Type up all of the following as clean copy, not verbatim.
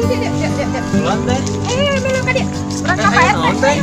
Dia. Bulan teh. Belum kan dia. Berangkat Ayo naon teh?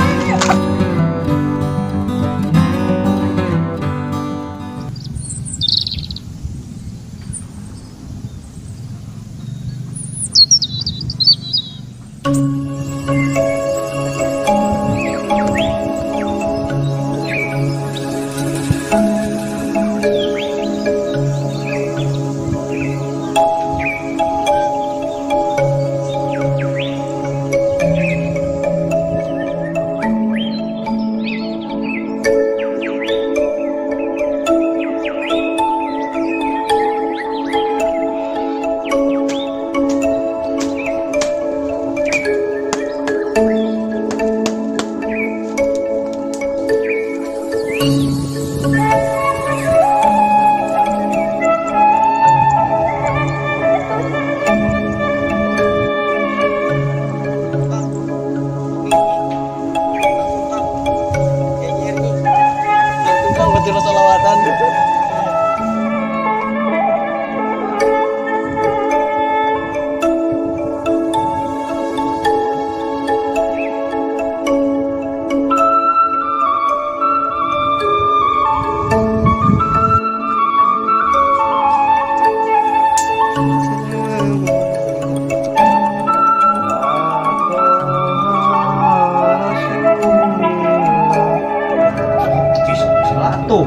Tuh,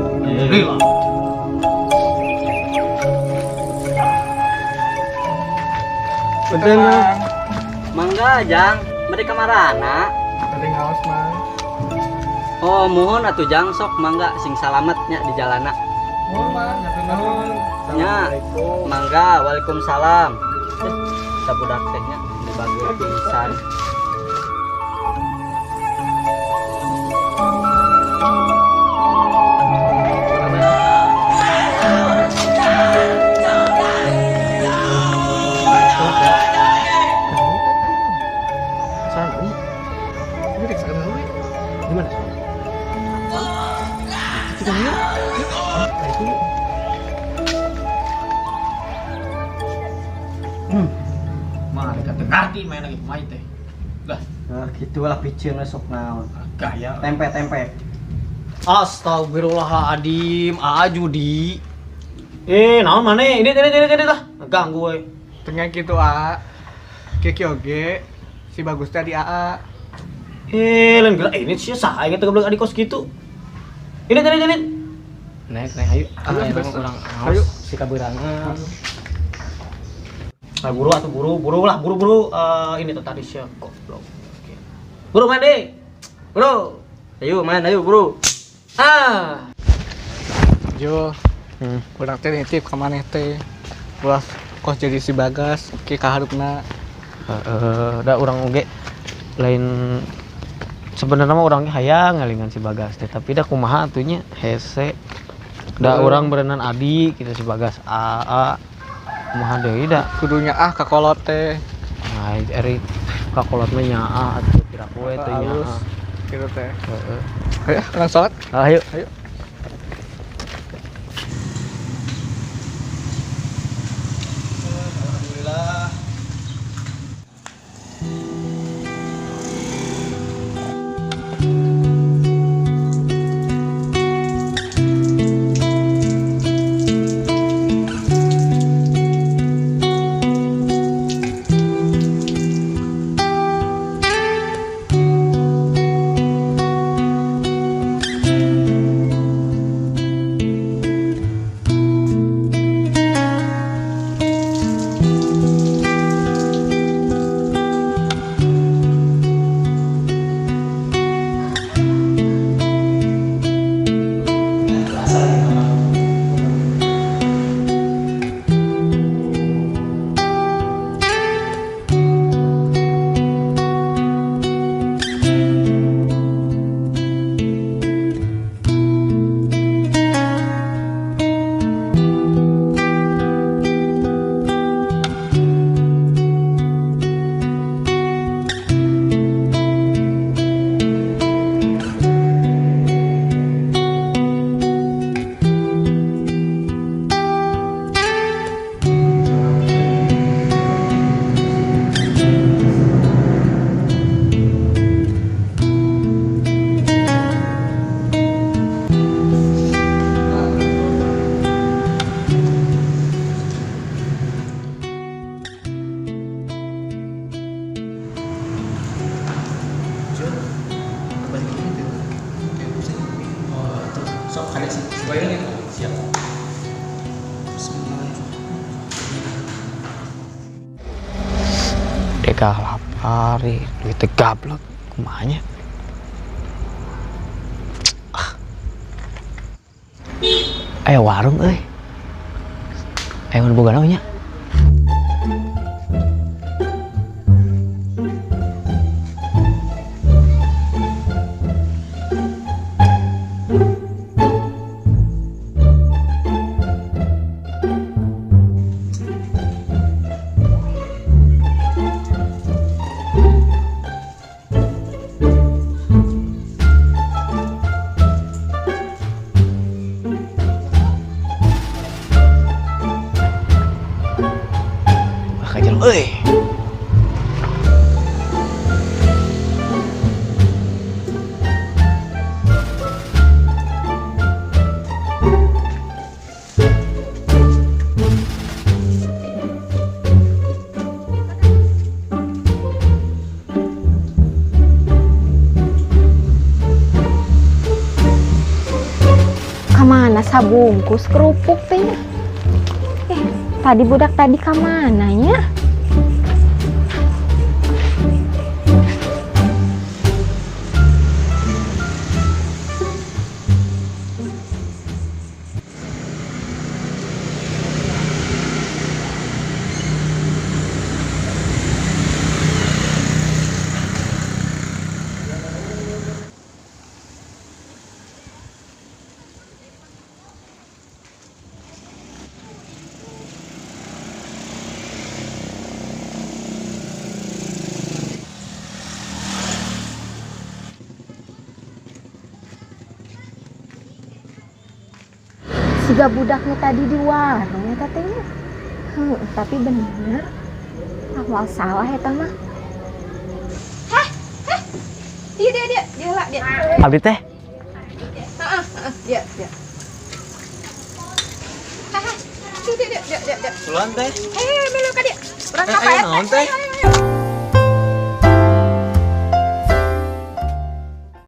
lila. Betul. Mangga jang, mereka marana. Ada ngaos mah. Oh, mohon atuh jang sok mangga sing salametnya di jalana. Mohon mah, nyata nuhun. Nya, mangga, waalaikumsalam. Sabudak tehnya dibagi pisan. Mah kata ngerti main lagi main teh. Lah, Nah, gitu lah piceun sok naon. gaya. Tempe. Astagfirullahaladzim, Judi. Naon mana? Ini lah. Ganggu we. Tengah gitu Kiki oge. Si bagus tadi AA. Lain gerak ini sih sah gitu goblok adik kos gitu. Ini. Naik ayo. Ayo, Emang bos. urang Ayo. haus si kaberangan. Nah, buru lah, buru. Ini tuh tadi sih goblok. Oke. Buru main deh. Buru. Ayo main ayo, Bro. Jo, urang teh nitip ka maneh teh. Ulah kos jadi si Bagas, ki kaharupna. Da urang oge lain sebenarnya mah orangnya hayang ngalingan si Bagas teh, tapi da kumaha atunya hese. Da urang berenang Adi kita si Bagas AA. Kumaha deui da? Kudunya kakolot teh. Nah, eri kakolot mah nyaa atuh kira kowe teh Halus. nyaa. Gitu teh. Heeh. Ayo, urang salat. Ayo. Ayo. Alhamdulillah. Kek lapar, duit teh gablot, kumanya. Ayo warung euy. Ayo mun boga naon nya? Kajal euy. Kamana sabungkus kerupuk teh? Tadi budak tadi kamananya? Siga budaknya tadi di warung ya katanya. Tapi bener awal salah ya mah. Hah? Dia lah dia. Abdi teh. Dia. Dia. Duluan teh. Ayo, belok ka dia. Urang Ayo naon teh?